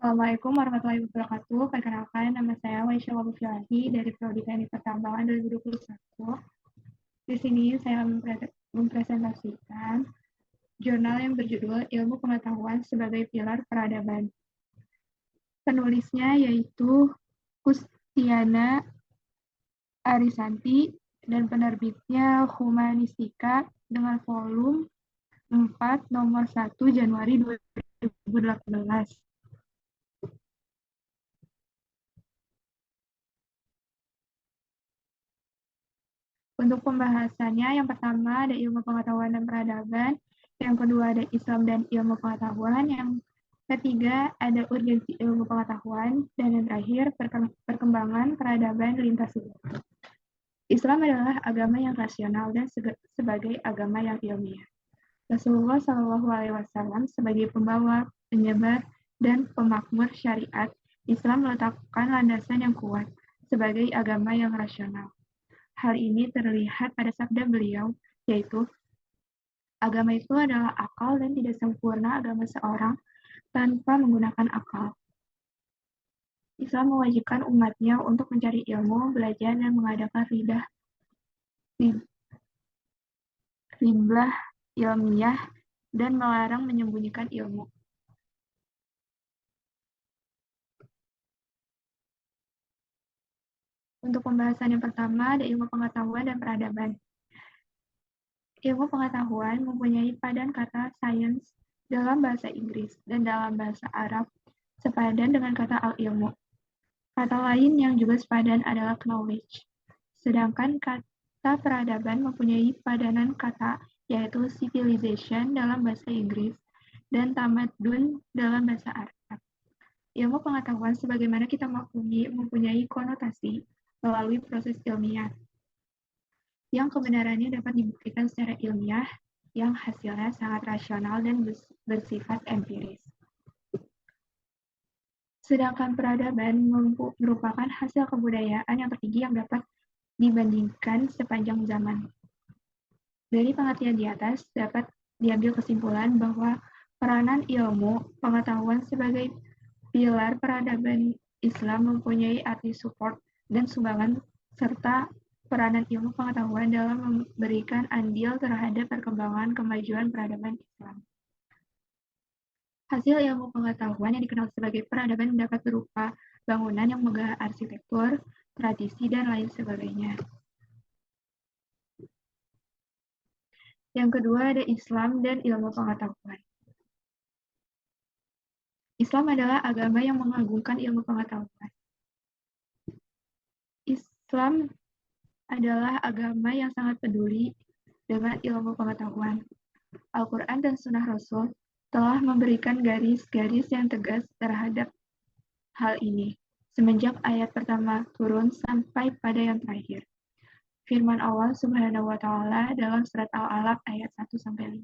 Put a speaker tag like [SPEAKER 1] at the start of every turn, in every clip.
[SPEAKER 1] Assalamualaikum warahmatullahi wabarakatuh. Perkenalkan, nama saya Waisya Wabufilahi dari Prodi Teknik Pertambangan 2021. Di sini saya mempresentasikan jurnal yang berjudul Ilmu Pengetahuan sebagai Pilar Peradaban. Penulisnya yaitu Kustiana Arisanti dan penerbitnya Humanistika dengan volume 4 nomor 1 Januari 2018. Untuk pembahasannya, yang pertama ada ilmu pengetahuan dan peradaban, yang kedua ada Islam dan ilmu pengetahuan, yang ketiga ada urgensi ilmu pengetahuan, dan yang terakhir perkembangan peradaban lintas suku. Islam adalah agama yang rasional dan sebagai agama yang ilmiah. Rasulullah SAW sebagai pembawa, penyebar, dan pemakmur syariat, Islam meletakkan landasan yang kuat sebagai agama yang rasional. Hal ini terlihat pada sabda beliau, yaitu, agama itu adalah akal dan tidak sempurna agama seorang tanpa menggunakan akal. Islam mewajibkan umatnya untuk mencari ilmu, belajar, dan mengadakan riblah ilmiah dan melarang menyembunyikan ilmu. Untuk pembahasan yang pertama ada ilmu pengetahuan dan peradaban. Ilmu pengetahuan mempunyai padan kata science dalam bahasa Inggris dan dalam bahasa Arab sepadan dengan kata al-ilmu. Kata lain yang juga sepadan adalah knowledge. Sedangkan kata peradaban mempunyai padanan kata yaitu civilization dalam bahasa Inggris dan tamadun dalam bahasa Arab. Ilmu pengetahuan sebagaimana kita maklumi mempunyai konotasi melalui proses ilmiah yang kebenarannya dapat dibuktikan secara ilmiah yang hasilnya sangat rasional dan bersifat empiris. Sedangkan peradaban merupakan hasil kebudayaan yang tertinggi yang dapat dibandingkan sepanjang zaman. Dari pengertian di atas dapat diambil kesimpulan bahwa peranan ilmu pengetahuan sebagai pilar peradaban Islam mempunyai arti support dan sumbangan serta peranan ilmu pengetahuan dalam memberikan andil terhadap perkembangan kemajuan peradaban Islam. Hasil ilmu pengetahuan yang dikenal sebagai peradaban dapat berupa bangunan yang megah arsitektur, tradisi, dan lain sebagainya. Yang kedua ada Islam dan ilmu pengetahuan. Islam adalah agama yang mengagungkan ilmu pengetahuan. Islam adalah agama yang sangat peduli dengan ilmu pengetahuan. Al-Quran dan Sunnah Rasul telah memberikan garis-garis yang tegas terhadap hal ini, semenjak ayat pertama turun sampai pada yang terakhir. Firman Allah Subhanahu wa Ta'ala dalam surat Al-Alaq ayat 1-5.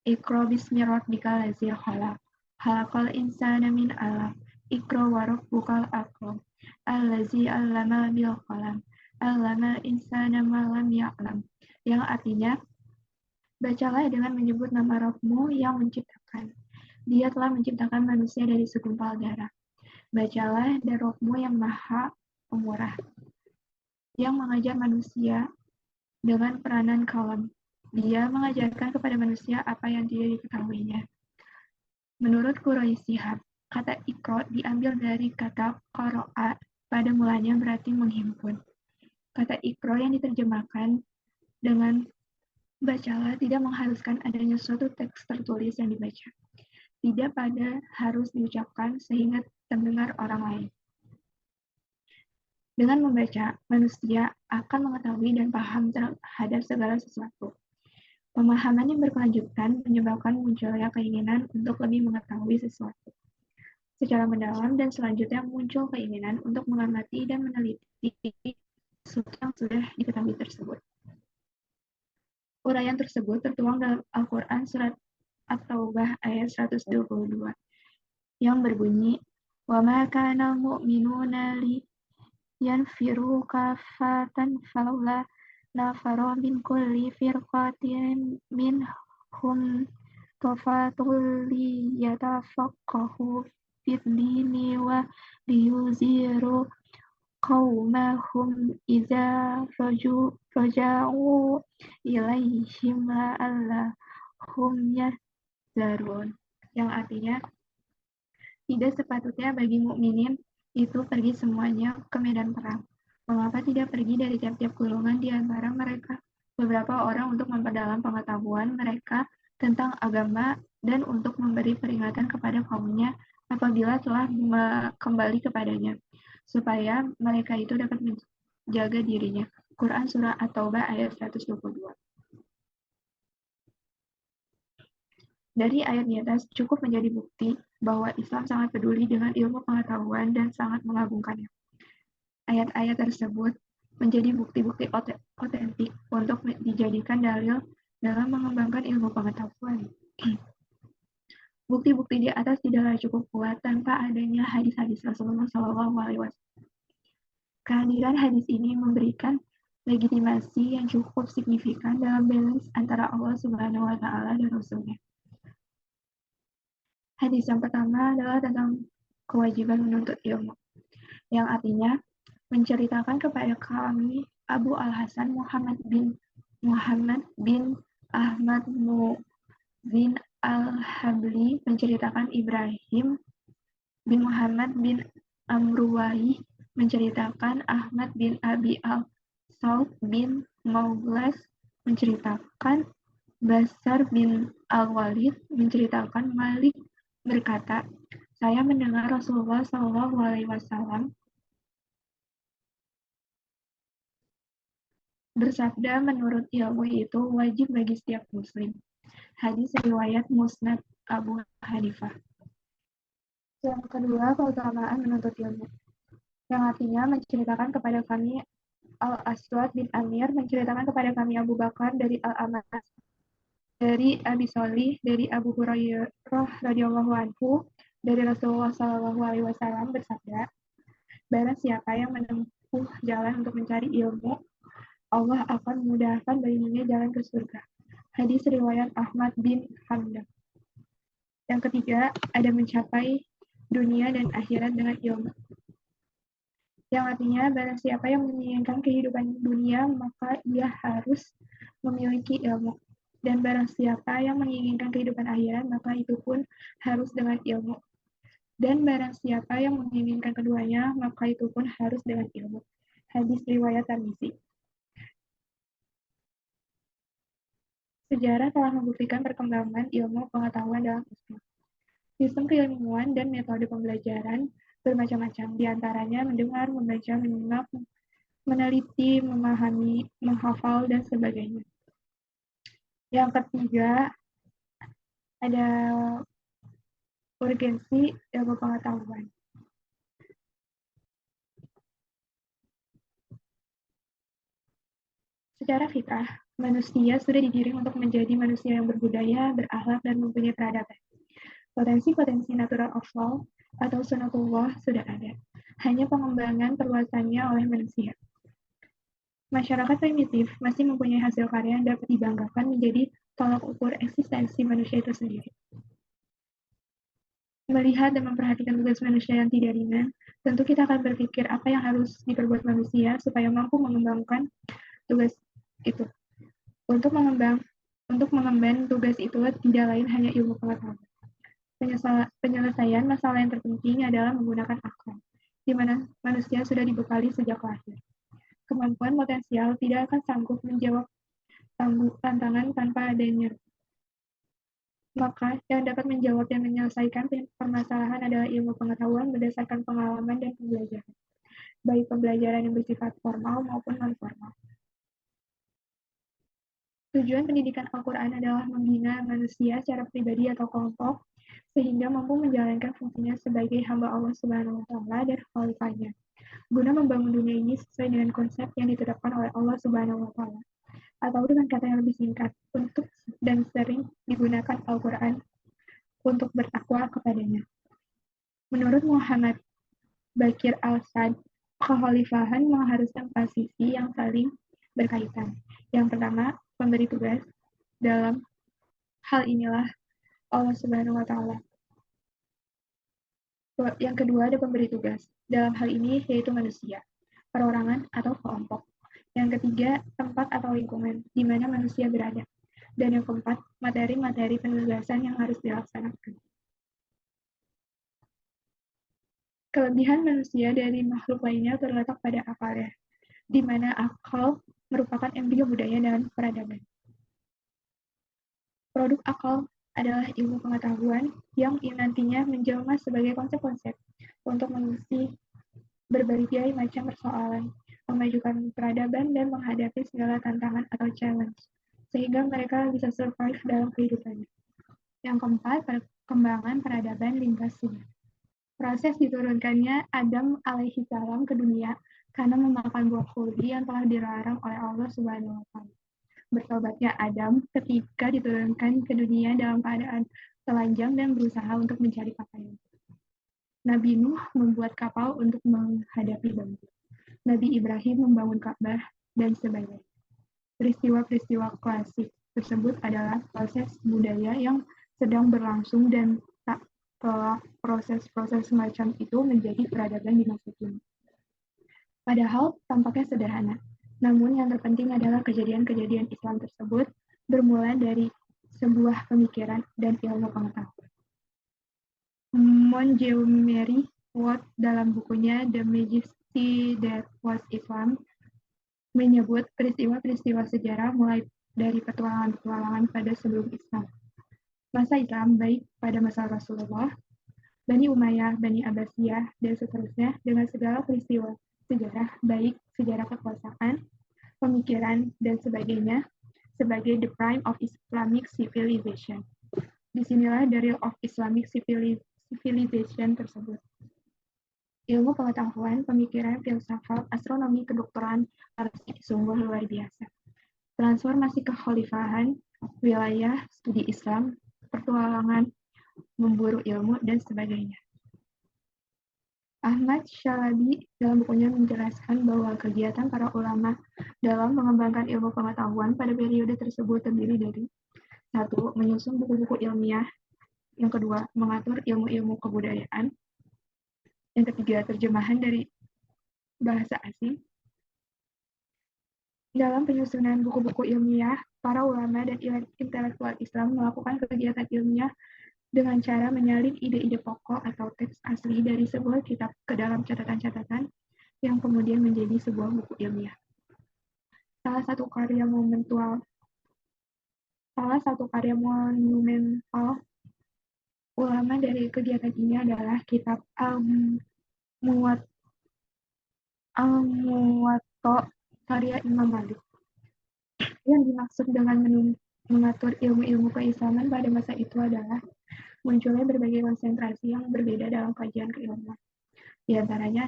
[SPEAKER 1] Iqra bismi rabbikal ladzi khalaq, khalaqal insana min 'alaq, Iqra wa rabbukal akram, allazi 'allama bil qalam, 'allamal insana ma lam ya'lam. Yang artinya, bacalah dengan menyebut nama Rabb-Mu yang menciptakan. Dia telah menciptakan manusia dari segumpal darah. Bacalah dari Rabb-Mu yang Maha Pemurah, yang mengajar manusia dengan peranan kalam. Dia mengajarkan kepada manusia apa yang tidak diketahuinya. Menurut Quraisy Shihab, kata Iqra diambil dari kata qara'a, pada mulanya berarti menghimpun. Kata Iqra yang diterjemahkan dengan bacalah tidak mengharuskan adanya suatu teks tertulis yang dibaca. Tidak pada harus diucapkan sehingga terdengar orang lain. Dengan membaca, manusia akan mengetahui dan paham terhadap segala sesuatu. Pemahaman yang berkelanjutan menyebabkan munculnya keinginan untuk lebih mengetahui sesuatu secara mendalam, dan selanjutnya muncul keinginan untuk mengamati dan meneliti sesuatu yang sudah diketahui tersebut. Uraian tersebut tertuang dalam Al-Quran surat At-Taubah ayat 122 yang berbunyi, وَمَا كَانَ الْمُؤْمِنُونَ لِيَنْفِرُوا كَافَّةً فَلَوْلَا نَفَرَ مِنْ كُلِّ فِرْقَةٍ مِنْهُمْ tafatul liyatafaqahu fid-dini wa liyuziru qaumahum idza raja'u ilaihim la'allahum yahzarun. Yang artinya, tidak sepatutnya bagi mukminin itu pergi semuanya ke medan perang. Mengapa tidak pergi dari tiap-tiap golongan di antara mereka beberapa orang untuk memperdalam pengetahuan mereka tentang agama dan untuk memberi peringatan kepada kaumnya apabila telah kembali kepadanya, supaya mereka itu dapat menjaga dirinya. Quran Surah At-Taubah ayat 122. Dari ayat di atas cukup menjadi bukti bahwa Islam sangat peduli dengan ilmu pengetahuan dan sangat mengagungkannya. Ayat-ayat tersebut menjadi bukti-bukti otentik untuk dijadikan dalil dalam mengembangkan ilmu pengetahuan. Bukti-bukti di atas tidaklah cukup kuat tanpa adanya hadis-hadis Rasulullah SAW. Kehadiran hadis ini memberikan legitimasi yang cukup signifikan dalam balance antara Allah Subhanahu wa Ta'ala dan Rasulnya. Hadis yang pertama adalah tentang kewajiban menuntut ilmu, yang artinya menceritakan kepada kami Abu Al-Hasan Muhammad bin Ahmad Mu'zin Al-Habli menceritakan Ibrahim bin Muhammad bin Amruwaih menceritakan Ahmad bin Abi Al-Saud bin Mauglas menceritakan Basar bin Al-Walid menceritakan Malik berkata, saya mendengar Rasulullah SAW bersabda, menurut ilmu itu wajib bagi setiap muslim. Hadis riwayat Musnad Abu Hanifah. Yang kedua, keutamaan menuntut ilmu, yang artinya menceritakan kepada kami Al-Aswad bin Amir menceritakan kepada kami Abu Bakar dari Al-Amas dari Abi Sholih dari Abu Hurairah radhiyallahu anhu dari Rasulullah SAW bersabda, barang siapa yang menempuh jalan untuk mencari ilmu, Allah akan memudahkan baginya jalan ke surga. Hadis riwayat Ahmad bin Hanbal. Yang ketiga, ada mencapai dunia dan akhirat dengan ilmu. Yang artinya, barang siapa yang menginginkan kehidupan dunia, maka ia harus memiliki ilmu. Dan barang siapa yang menginginkan kehidupan akhirat, maka itu pun harus dengan ilmu. Dan barang siapa yang menginginkan keduanya, maka itu pun harus dengan ilmu. Hadis riwayat Tirmizi. Sejarah telah membuktikan perkembangan ilmu pengetahuan dalam Islam. Sistem keilmuan dan metode pembelajaran bermacam-macam, di antaranya mendengar, membaca, menyimak, meneliti, memahami, menghafal, dan sebagainya. Yang ketiga, ada urgensi ilmu pengetahuan. Secara fitrah, manusia sudah digiring untuk menjadi manusia yang berbudaya, berakhlak, dan mempunyai peradaban. Potensi-potensi natural of law atau sunatullah sudah ada. Hanya pengembangan perluasannya oleh manusia. Masyarakat primitif masih mempunyai hasil karya yang dapat dibanggakan menjadi tolak ukur eksistensi manusia itu sendiri. Melihat dan memperhatikan tugas manusia yang tidak ringan, tentu kita akan berpikir apa yang harus diperbuat manusia supaya mampu mengembangkan tugas itu. Untuk mengemban tugas itu tidak lain hanya ilmu pengetahuan. Penyelesaian masalah yang terpenting adalah menggunakan akal, di mana manusia sudah dibekali sejak lahir. Kemampuan potensial tidak akan sanggup menjawab tantangan tanpa adanya. Maka yang dapat menjawab dan menyelesaikan permasalahan adalah ilmu pengetahuan berdasarkan pengalaman dan pembelajaran, baik pembelajaran yang bersifat formal maupun non-formal. Tujuan pendidikan Al-Quran adalah membina manusia secara pribadi atau kelompok sehingga mampu menjalankan fungsinya sebagai hamba Allah Subhanahu wa Ta'ala dan khalifahnya, guna membangun dunia ini sesuai dengan konsep yang ditetapkan oleh Allah Subhanahu wa Ta'ala. Atau dengan kata yang lebih singkat, untuk dan sering digunakan Al-Quran untuk bertakwa kepadanya. Menurut Muhammad Bakir Al-Sad, kekhalifahan mengharuskan posisi yang saling berkaitan. Yang pertama, pemberi tugas. Dalam hal inilah Allah Subhanahu wa Ta'ala. Yang kedua ada pemberi tugas. Dalam hal ini yaitu manusia, perorangan atau kelompok. Yang ketiga, tempat atau lingkungan di mana manusia berada. Dan yang keempat, materi-materi penugasan yang harus dilaksanakan. Kelebihan manusia dari makhluk lainnya terletak pada akalnya, di mana akal merupakan embrio budaya dan peradaban. Produk akal adalah ilmu pengetahuan yang nantinya menjelma sebagai konsep-konsep untuk mengisi berbagai macam persoalan, memajukan peradaban, dan menghadapi segala tantangan atau challenge, sehingga mereka bisa survive dalam kehidupannya. Yang keempat, perkembangan peradaban lintas sejarah. Proses diturunkannya Adam alaihissalam ke dunia karena memakan buah khuldi yang telah dilarang oleh Allah Subhanahu wa Ta'ala. Bertobatnya Adam ketika diturunkan ke dunia dalam keadaan telanjang dan berusaha untuk mencari pakaian. Nabi Nuh membuat kapal untuk menghadapi banjir. Nabi Ibrahim membangun Ka'bah dan sebagainya. Peristiwa-peristiwa klasik tersebut adalah proses budaya yang sedang berlangsung dan tak kelak proses-proses semacam itu menjadi peradaban di masa kini. Padahal tampaknya sederhana, namun yang terpenting adalah kejadian-kejadian Islam tersebut bermula dari sebuah pemikiran dan ilmu pengetahuan. Montgomery Watt dalam bukunya The Majesty That Was Islam menyebut peristiwa-peristiwa sejarah mulai dari petualangan-petualangan pada sebelum Islam. Masa Islam baik pada masa Rasulullah, Bani Umayyah, Bani Abbasiyah, dan seterusnya dengan segala peristiwa sejarah baik sejarah kekuasaan, pemikiran, dan sebagainya sebagai the prime of Islamic civilization. Disinilah the real of Islamic civilization tersebut. Ilmu pengetahuan, pemikiran, filsafat, astronomi, kedokteran, sungguh luar biasa. Transformasi kekhalifahan, wilayah, studi Islam, pertualangan, memburu ilmu, dan sebagainya. Ahmad Shalabi dalam bukunya menjelaskan bahwa kegiatan para ulama dalam mengembangkan ilmu pengetahuan pada periode tersebut terdiri dari 1. Menyusun buku-buku ilmiah. Yang kedua, mengatur ilmu-ilmu kebudayaan. Yang ketiga, terjemahan dari bahasa asing. Dalam penyusunan buku-buku ilmiah, para ulama dan intelektual Islam melakukan kegiatan ilmiah dengan cara menyalin ide-ide pokok atau teks asli dari sebuah kitab ke dalam catatan-catatan yang kemudian menjadi sebuah buku ilmiah. Salah satu karya monumental ulama dari kegiatan ini adalah kitab Al-Muwatta karya Imam Malik. Yang dimaksud dengan mengatur ilmu-ilmu keislaman pada masa itu adalah munculnya berbagai konsentrasi yang berbeda dalam kajian keilmuan. Di antaranya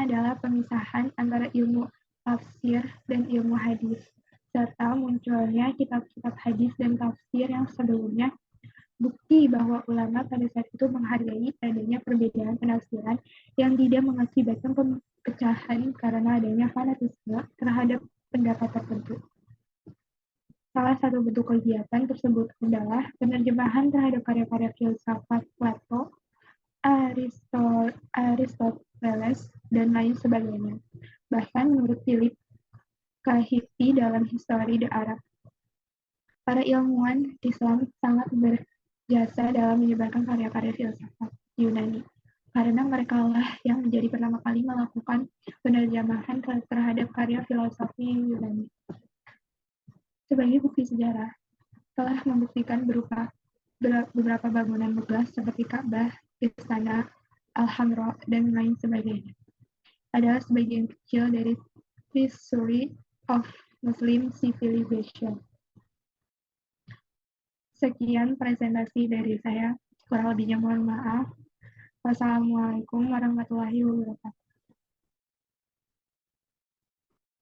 [SPEAKER 1] adalah pemisahan antara ilmu tafsir dan ilmu hadis, serta munculnya kitab-kitab hadis dan tafsir yang sebelumnya, bukti bahwa ulama pada saat itu menghargai adanya perbedaan penafsiran yang tidak mengakibatkan pecahan karena adanya fanatisme terhadap pendapat tertentu. Salah satu bentuk kegiatan tersebut adalah penerjemahan terhadap karya-karya filsafat Plato, Aristoteles, dan lain sebagainya. Bahkan menurut Philip Kahiti dalam Histori the Arab, para ilmuwan Islam sangat berjasa dalam menyebarkan karya-karya filsafat Yunani, karena merekalah yang menjadi pertama kali melakukan penerjemahan terhadap karya filosofi Yunani. Sebagai bukti sejarah, telah membuktikan berupa beberapa bangunan megah seperti Ka'bah, Istana, Al-Hamra, dan lain sebagainya. Adalah sebagian kecil dari history of Muslim civilization. Sekian presentasi dari saya, kurang lebihnya mohon maaf. Wassalamualaikum warahmatullahi wabarakatuh.